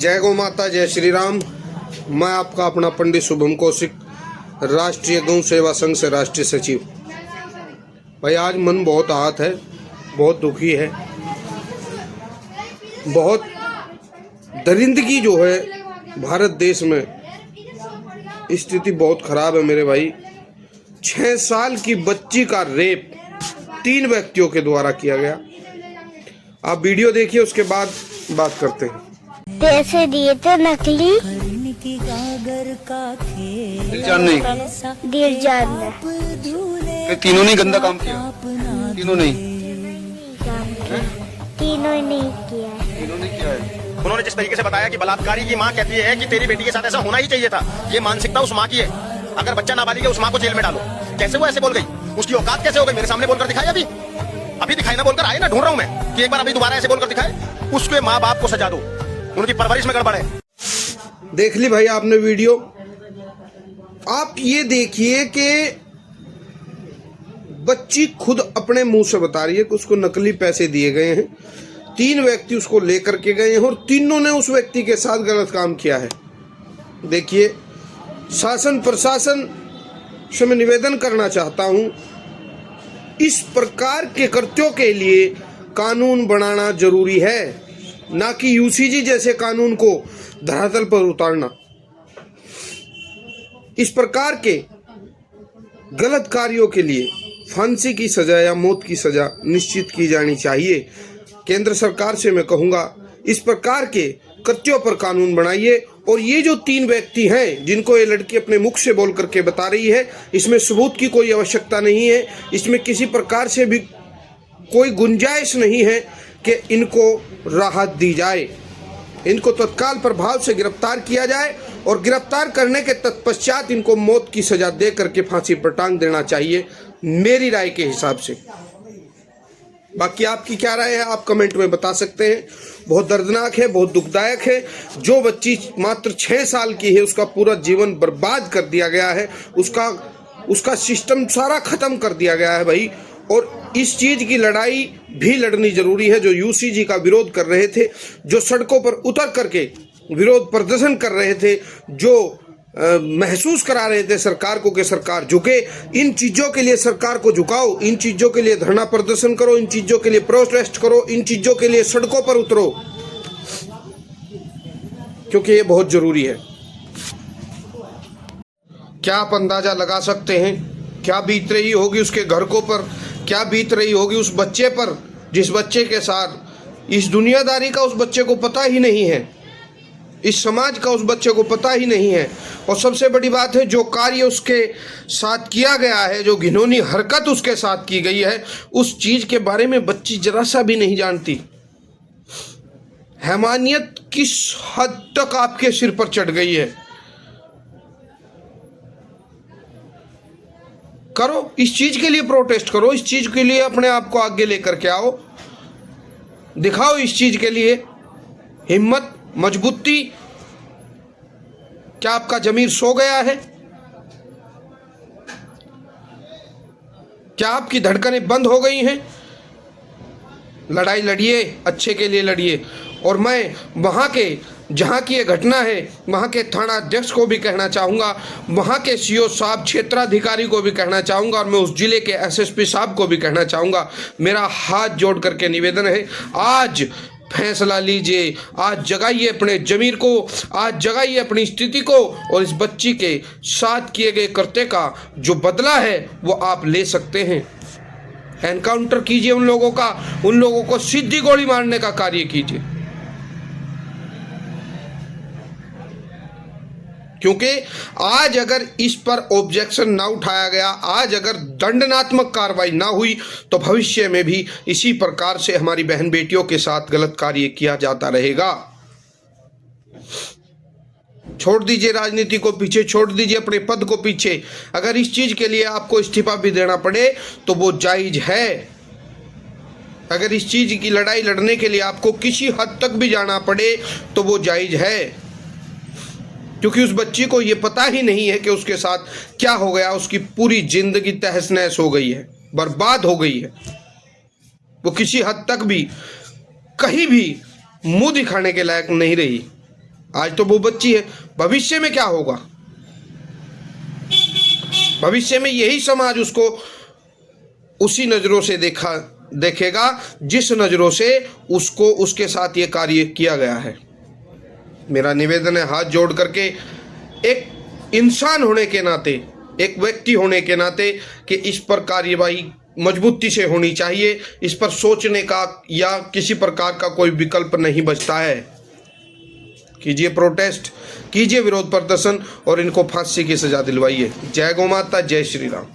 जय गौ माता, जय श्री राम। मैं आपका अपना पंडित शुभम कौशिक, राष्ट्रीय गौ सेवा संघ से राष्ट्रीय सचिव। भाई आज मन बहुत आहत है, बहुत दुखी है, बहुत दरिंदगी जो है भारत देश में, स्थिति बहुत खराब है मेरे भाई। 6 साल की बच्ची का रेप 3 व्यक्तियों के द्वारा किया गया। आप वीडियो देखिए, उसके बाद बात करते हैं। पैसे दिए थे नकली, दिलजान नहीं, दिलजान ने। ये तीनों ने गंदा काम किया, तीनों ने तीनों नहीं किया है। तीनों ने किया है। उन्होंने जिस तरीके से बताया कि बलात्कारी की माँ कहती है कि तेरी बेटी के साथ ऐसा होना ही चाहिए था, ये मानसिकता उस माँ की है। अगर बच्चा नाबालिग है, उस माँ को जेल में डालो। कैसे वो ऐसे बोल गई? उसकी औकात कैसे हो गई? मेरे सामने बोलकर दिखाई, अभी दिखाई ना, बोलकर आए ना, ढूंढ रहा हूं मैं कि एक बार अभी दोबारा ऐसे बोलकर दिखाए। उसके माँ बाप को सजा दो, उनकी परवरिश में गड़बड़ है। देख ली भाई आपने वीडियो। आप ये देखिए कि बच्ची खुद अपने मुंह से बता रही है कि उसको नकली पैसे दिए गए हैं। 3 व्यक्ति उसको लेकर के गए हैं और तीनों ने उस व्यक्ति के साथ गलत काम किया है। देखिए, शासन प्रशासन से मैं निवेदन करना चाहता हूं, इस प्रकार के कृत्यों के लिए कानून बनाना जरूरी है, ना कि यूसीजी जैसे कानून को धरातल पर उतारना। इस प्रकार के गलत कार्यों के लिए फांसी की सजा या मौत की सजा निश्चित की जानी चाहिए। केंद्र सरकार से मैं कहूंगा, इस प्रकार के कृत्यों पर कानून बनाइए। और ये जो 3 व्यक्ति हैं जिनको ये लड़की अपने मुख से बोल करके बता रही है, इसमें सबूत की कोई आवश्यकता नहीं है। इसमें किसी प्रकार से भी कोई गुंजाइश नहीं है कि इनको राहत दी जाए। इनको तत्काल प्रभाव से गिरफ्तार किया जाए और गिरफ्तार करने के तत्पश्चात इनको मौत की सजा दे करके फांसी पर टांग देना चाहिए, मेरी राय के हिसाब से। बाकी आपकी क्या राय है, आप कमेंट में बता सकते हैं। बहुत दर्दनाक है, बहुत दुखदायक है। जो बच्ची मात्र 6 साल की है, उसका पूरा जीवन बर्बाद कर दिया गया है, उसका सिस्टम सारा खत्म कर दिया गया है भाई। और इस चीज की लड़ाई भी लड़नी जरूरी है। जो यूसीजी का विरोध कर रहे थे, जो सड़कों पर उतर करके विरोध प्रदर्शन कर रहे थे, जो महसूस करा रहे थे सरकार को कि सरकार झुके, इन चीजों के लिए सरकार को झुकाओ, इन चीजों के लिए धरना प्रदर्शन करो, इन चीजों के लिए प्रोटेस्ट करो, इन चीजों के लिए सड़कों पर उतरो, क्योंकि ये बहुत जरूरी है। क्या आप अंदाजा लगा सकते हैं क्या बीत रही होगी उसके घर को पर, क्या बीत रही होगी उस बच्चे पर, जिस बच्चे के साथ इस दुनियादारी का उस बच्चे को पता ही नहीं है, इस समाज का उस बच्चे को पता ही नहीं है। और सबसे बड़ी बात है, जो कार्य उसके साथ किया गया है, जो घिनौनी हरकत उसके साथ की गई है, उस चीज के बारे में बच्ची जरा सा भी नहीं जानती। हैवानियत किस हद तक आपके सिर पर चढ़ गई है। करो, इस चीज के लिए प्रोटेस्ट करो, इस चीज के लिए अपने आप को आगे लेकर के आओ, दिखाओ इस चीज के लिए हिम्मत, मजबूती। क्या आपका जमीर सो गया है? क्या आपकी धड़कनें बंद हो गई हैं? लड़ाई लड़िए, अच्छे के लिए लड़िए। और मैं वहां के, जहां की ये घटना है, वहां के थाना अध्यक्ष को भी कहना चाहूँगा, वहां के सीओ साहब, क्षेत्राधिकारी को भी कहना चाहूँगा, और मैं उस जिले के एसएसपी साहब को भी कहना चाहूँगा, मेरा हाथ जोड़ करके निवेदन है, आज फैसला लीजिए, आज जगाइए अपने जमीर को, आज जगाइए अपनी स्थिति को, और इस बच्ची के साथ किए गए कृत्य का जो बदला है वो आप ले सकते हैं। एनकाउंटर कीजिए उन लोगों का, उन लोगों को सीधी गोली मारने का कार्य कीजिए। क्योंकि आज अगर इस पर ऑब्जेक्शन ना उठाया गया, आज अगर दंडनात्मक कार्रवाई ना हुई, तो भविष्य में भी इसी प्रकार से हमारी बहन बेटियों के साथ गलत कार्य किया जाता रहेगा। छोड़ दीजिए राजनीति को पीछे, छोड़ दीजिए अपने पद को पीछे। अगर इस चीज के लिए आपको इस्तीफा भी देना पड़े तो वो जायज है। अगर इस चीज की लड़ाई लड़ने के लिए आपको किसी हद तक भी जाना पड़े तो वो जायज है, क्योंकि उस बच्ची को ये पता ही नहीं है कि उसके साथ क्या हो गया। उसकी पूरी जिंदगी तहस नहस हो गई है, बर्बाद हो गई है। वो किसी हद तक भी कहीं भी मुंह दिखाने के लायक नहीं रही। आज तो वो बच्ची है, भविष्य में क्या होगा? भविष्य में यही समाज उसको उसी नजरों से देखेगा जिस नजरों से उसको उसके साथ ये कार्य किया गया है। मेरा निवेदन है हाथ जोड़ करके, एक इंसान होने के नाते, एक व्यक्ति होने के नाते, कि इस पर कार्यवाही मजबूती से होनी चाहिए। इस पर सोचने का या किसी प्रकार का कोई विकल्प नहीं बचता है। कीजिए प्रोटेस्ट, कीजिए विरोध प्रदर्शन और इनको फांसी की सजा दिलवाइए। जय गौ माता, जय श्री राम।